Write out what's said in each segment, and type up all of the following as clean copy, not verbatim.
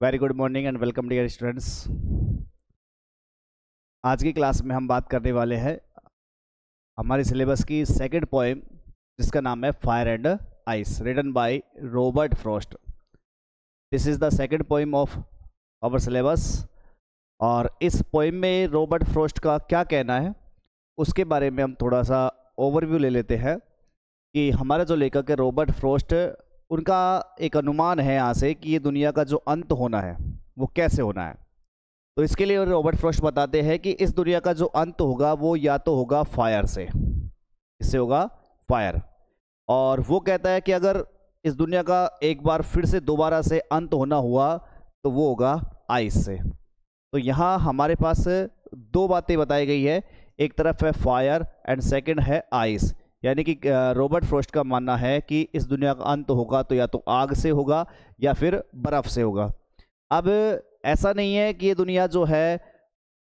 Very good morning and welcome dear students. आज की class में हम बात करने वाले हैं हमारे सिलेबस की सेकंड पोएम, जिसका नाम है fire and ice, written by Robert Frost. This is the second poem of our syllabus. और इस पोएम में रॉबर्ट फ्रॉस्ट का क्या कहना है उसके बारे में हम थोड़ा सा ओवरव्यू ले लेते हैं कि हमारा जो लेखक है रॉबर्ट फ्रॉस्ट, उनका एक अनुमान है यहाँ से कि ये दुनिया का जो अंत होना है वो कैसे होना है। तो इसके लिए रॉबर्ट फ्रॉस्ट बताते हैं कि इस दुनिया का जो अंत होगा वो या तो होगा फायर से, इससे होगा फायर। और वो कहता है कि अगर इस दुनिया का एक बार फिर से दोबारा से अंत होना हुआ तो वो होगा आइस से। तो यहाँ हमारे पास दो बातें बताई गई है, एक तरफ है फायर एंड सेकंड है आइस। यानी कि रॉबर्ट फ्रॉस्ट का मानना है कि इस दुनिया का अंत होगा तो या तो आग से होगा या फिर बर्फ़ से होगा। अब ऐसा नहीं है कि ये दुनिया जो है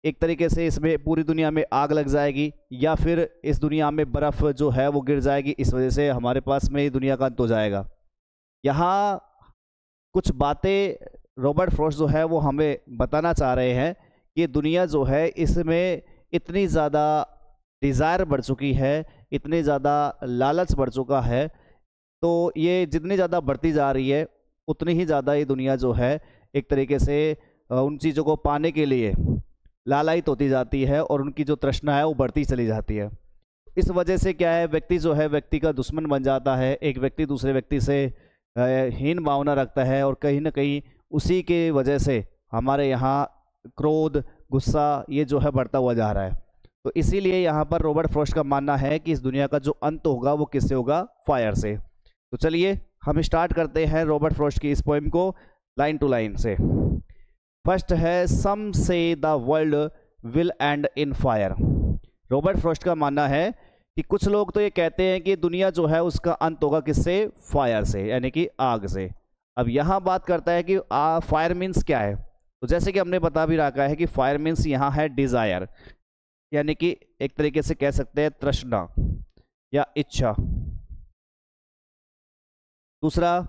एक तरीके से इसमें पूरी दुनिया में आग लग जाएगी या फिर इस दुनिया में बर्फ़ जो है वो गिर जाएगी, इस वजह से हमारे पास में ये दुनिया का अंत हो जाएगा। यहाँ कुछ बातें रॉबर्ट फ्रॉस्ट जो है वो हमें बताना चाह रहे हैं कि दुनिया जो है इसमें इतनी ज़्यादा डिज़ायर बढ़ चुकी है, इतनी ज़्यादा लालच बढ़ चुका है, तो ये जितनी ज़्यादा बढ़ती जा रही है उतनी ही ज़्यादा ये दुनिया जो है एक तरीके से उन चीज़ों को पाने के लिए लालायित होती जाती है और उनकी जो तृष्णा है वो बढ़ती चली जाती है। इस वजह से क्या है, व्यक्ति जो है व्यक्ति का दुश्मन बन जाता है, एक व्यक्ति दूसरे व्यक्ति से हीन भावना रखता है और कहीं ना कहीं उसी के वजह से हमारे यहाँ क्रोध, गुस्सा ये जो है बढ़ता हुआ जा रहा है। तो इसीलिए यहाँ पर रॉबर्ट फ्रॉस्ट का मानना है कि इस दुनिया का जो अंत होगा वो किससे होगा, फायर से। तो चलिए हम स्टार्ट करते हैं रॉबर्ट फ्रॉस्ट की इस पोएम को लाइन टू लाइन से। फर्स्ट है सम से the world will and in fire. Robert Frost का मानना है कि कुछ लोग तो ये कहते हैं कि दुनिया जो है उसका अंत होगा किससे, फायर से, यानी कि आग से। अब यहाँ बात करता है कि फायर मीन्स क्या है। तो जैसे कि हमने बता भी रखा है कि फायर मीन्स यहाँ है डिज़ायर, यानी कि एक तरीके से कह सकते हैं तृष्णा या इच्छा। दूसरा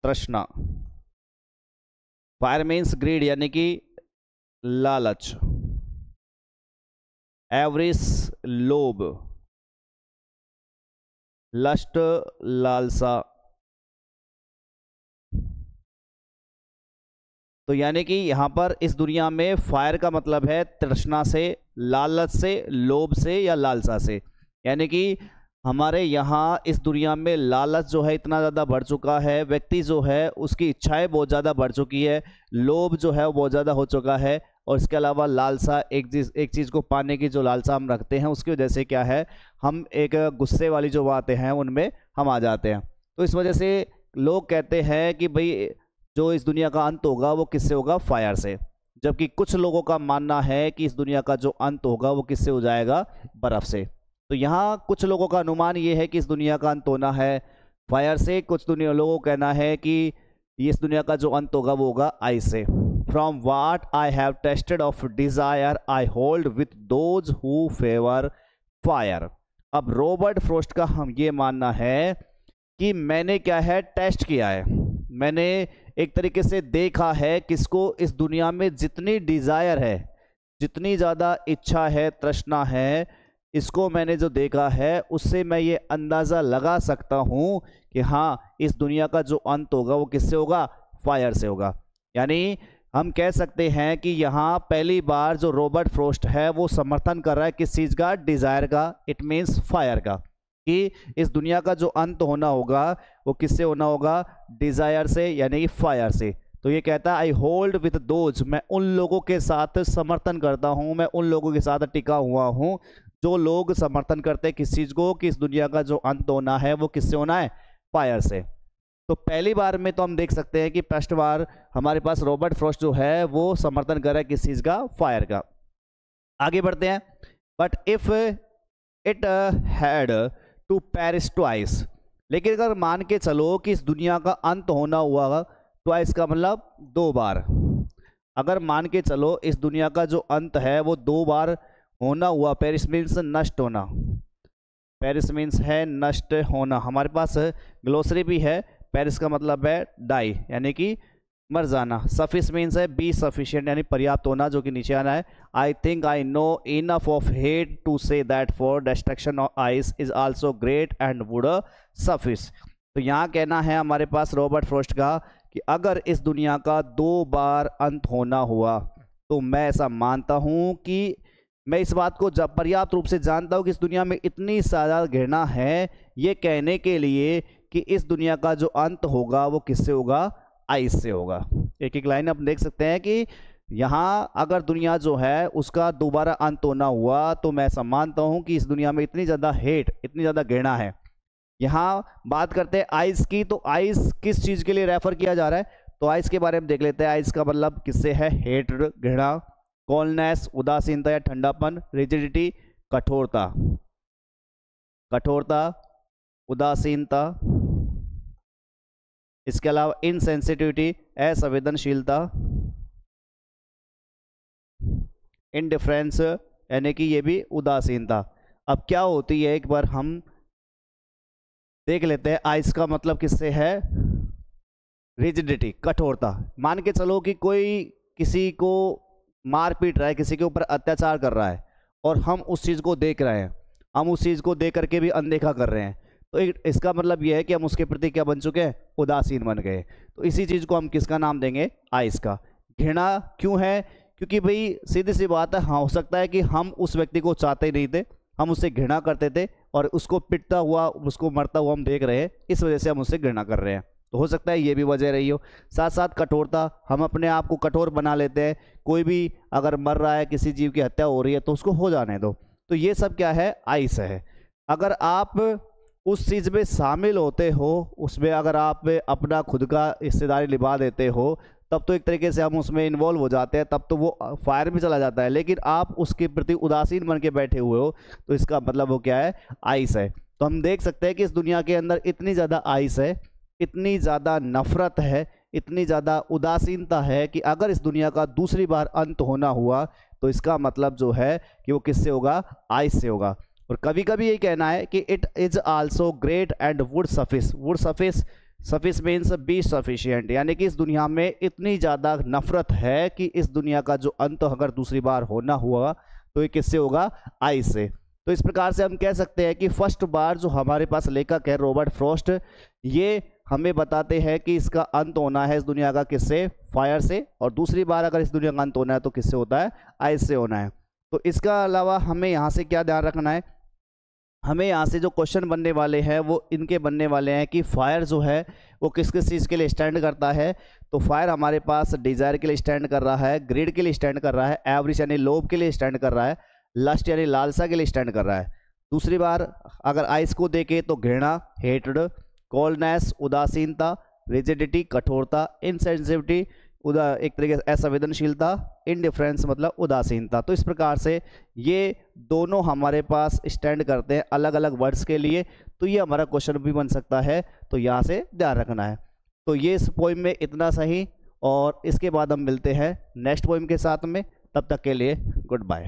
तृष्णा, फायर मीन्स ग्रीड यानी कि लालच, एवरिस लोभ, लस्ट लालसा। तो यानी कि यहाँ पर इस दुनिया में फायर का मतलब है तृष्णा से, लालच से, लोभ से या लालसा से। यानी कि हमारे यहाँ इस दुनिया में लालच जो है इतना ज़्यादा बढ़ चुका है, व्यक्ति जो है उसकी इच्छाएं बहुत ज़्यादा बढ़ चुकी है, लोभ जो है वो बहुत ज़्यादा हो चुका है, और इसके अलावा लालसा, एक चीज़ को पाने की जो लालसा हम रखते हैं उसकी वजह से क्या है, हम एक गुस्से वाली जो बातें हैं उनमें हम आ जाते हैं। तो इस वजह से लोग कहते हैं कि भाई जो इस दुनिया का अंत होगा वो किससे होगा, फायर से। जबकि कुछ लोगों का मानना है कि इस दुनिया का जो अंत होगा वो किससे हो जाएगा, बर्फ़ से। तो यहाँ कुछ लोगों का अनुमान ये है कि इस दुनिया का अंत होना है फायर से, कुछ दुनिया लोगों को कहना है कि इस दुनिया का जो अंत होगा वो होगा आइस से। From what I have tasted of desire I hold with those who favour fire. अब रॉबर्ट फ्रॉस्ट का हम ये मानना है कि मैंने क्या है, टेस्ट किया है, मैंने एक तरीके से देखा है किसको, इस दुनिया में जितनी डिज़ायर है, जितनी ज़्यादा इच्छा है, तृष्णा है, इसको मैंने जो देखा है उससे मैं ये अंदाज़ा लगा सकता हूँ कि हाँ इस दुनिया का जो अंत होगा वो किससे होगा, फायर से होगा। यानी हम कह सकते हैं कि यहाँ पहली बार जो रॉबर्ट फ्रॉस्ट है वो समर्थन कर रहा है किस चीज़ का, डिज़ायर का, इट मीन्स फायर का, कि इस दुनिया का जो अंत होना होगा वो किससे होना होगा, डिज़ायर से, यानी कि फायर से। तो ये कहता है आई होल्ड विथ दोज, मैं उन लोगों के साथ समर्थन करता हूँ, मैं उन लोगों के साथ टिका हुआ हूँ जो लोग समर्थन करते हैं किस चीज़ को, कि इस दुनिया का जो अंत होना है वो किससे होना है, फायर से। तो पहली बार में तो हम देख सकते हैं कि फर्स्ट बार हमारे पास रॉबर्ट फ्रॉस्ट जो है वो समर्थन कर रहा है किस चीज़ का, फायर का। आगे बढ़ते हैं। But if it had to perish twice, लेकिन अगर मान के चलो कि इस दुनिया का अंत होना हुआ, ट्वाइस का मतलब दो बार, अगर मान के चलो इस दुनिया का जो अंत है वो दो बार होना हुआ, पेरिश मीन्स नष्ट होना, पेरिस मीन्स है नष्ट होना। हमारे पास ग्लोसरी भी है, पेरिस का मतलब है डाई यानी कि मर जाना। सफिस मीन्स है बी सफिशिएंट यानी पर्याप्त होना, जो कि नीचे आना है। I think I know enough of hate to say that for destruction of ice is also great and would suffice. तो यहाँ कहना है हमारे पास रॉबर्ट फ्रॉस्ट का कि अगर इस दुनिया का 2 बार अंत होना हुआ तो मैं ऐसा मानता हूँ कि मैं इस बात को जब पर्याप्त रूप से जानता हूँ कि इस दुनिया में इतनी ज़्यादा घृणा है ये कहने के लिए कि इस दुनिया का जो अंत होगा वो किससे होगा, आइस से होगा। एक एक लाइन आप देख सकते हैं कि यहाँ अगर दुनिया जो है उसका दोबारा अंत होना हुआ तो मैं ऐसा मानता हूँ कि इस दुनिया में इतनी ज़्यादा हेट, इतनी ज़्यादा घृणा है। यहाँ बात करते हैं आइस की, तो आइस किस चीज़ के लिए रेफर किया जा रहा है, तो आइस के बारे में देख लेते हैं। आइस का मतलब किससे है, हेट घृणा, कोल्डनेस उदासीनता या ठंडापन, रिजिडिटी कठोरता, कठोरता उदासीनता, इसके अलावा इनसेंसिटिविटी असंवेदनशीलता, इनडिफरेंस यानी कि ये भी उदासीनता। अब क्या होती है एक बार हम देख लेते हैं। आइस का मतलब किससे है, रिजिडिटी कठोरता। मान के चलो कि कोई किसी को मार पीट रहा है, किसी के ऊपर अत्याचार कर रहा है और हम उस चीज़ को देख रहे हैं, हम उस चीज़ को देख करके भी अनदेखा कर रहे हैं, तो इसका मतलब यह है कि हम उसके प्रति क्या बन चुके हैं, उदासीन बन गए। तो इसी चीज़ को हम किसका नाम देंगे, आइस का। घृणा क्यों है, क्योंकि भाई सीधी सी बात है, हाँ हो सकता है कि हम उस व्यक्ति को चाहते ही नहीं थे, हम उससे घृणा करते थे और उसको पिटता हुआ, उसको मरता हुआ हम देख रहे हैं, इस वजह से हम उससे घृणा कर रहे हैं। तो हो सकता है ये भी वजह रही हो। साथ साथ कठोरता, हम अपने आप को कठोर बना लेते हैं, कोई भी अगर मर रहा है, किसी जीव की हत्या हो रही है तो उसको हो जाने दो। तो ये सब क्या है, आइस है। अगर आप उस चीज़ में शामिल होते हो, उसमें अगर आप अपना खुद का हिस्सेदारी निभा देते हो, तब तो एक तरीके से हम उसमें इन्वॉल्व हो जाते हैं, तब तो वो फायर में चला जाता है। लेकिन आप उसके प्रति उदासीन बन के बैठे हुए हो तो इसका मतलब वो क्या है, आइस है। तो हम देख सकते हैं कि इस दुनिया के अंदर इतनी ज़्यादा आइस है, इतनी ज़्यादा नफरत है, इतनी ज़्यादा उदासीनता है कि अगर इस दुनिया का दूसरी बार अंत होना हुआ तो इसका मतलब जो है कि वो किससे होगा, आइस से होगा। और कभी कभी ये कहना है कि it is also great and would suffice. Would suffice, suffice means B sufficient, यानी कि इस दुनिया में इतनी ज़्यादा नफरत है कि इस दुनिया का जो अंत अगर दूसरी बार होना हुआ तो ये किससे होगा, आइस से। तो इस प्रकार से हम कह सकते हैं कि फर्स्ट बार जो हमारे पास लेखक है रॉबर्ट फ्रॉस्ट, ये हमें बताते हैं कि इसका अंत होना है इस दुनिया का किससे, फायर से, और दूसरी बार अगर इस दुनिया का अंत होना है तो किससे होता है, आइस से होना है। तो इसका अलावा हमें यहाँ से क्या ध्यान रखना है, हमें यहाँ से जो क्वेश्चन बनने वाले हैं वो इनके बनने वाले हैं कि फायर जो है वो किस किस चीज़ के लिए स्टैंड करता है। तो फायर हमारे पास डिज़ायर के लिए स्टैंड कर रहा है, ग्रीड के लिए स्टैंड कर रहा है, एवरिश यानी लोभ के लिए स्टैंड कर रहा है, लस्ट यानी लालसा के लिए स्टैंड कर रहा है। दूसरी बार अगर आइस को देखें तो घृणा, हेट्रेड, कोल्डनेस उदासीनता, रिजिडिटी कठोरता, इनसेंसिटिविटी एक तरीके से असंवेदनशीलता, इनडिफरेंस मतलब उदासीनता। तो इस प्रकार से ये दोनों हमारे पास स्टैंड करते हैं अलग अलग वर्ड्स के लिए। तो ये हमारा क्वेश्चन भी बन सकता है, तो यहाँ से ध्यान रखना है। तो ये इस पोइम में इतना सही, और इसके बाद हम मिलते हैं नेक्स्ट पोइम के साथ में। तब तक के लिए गुड बाय।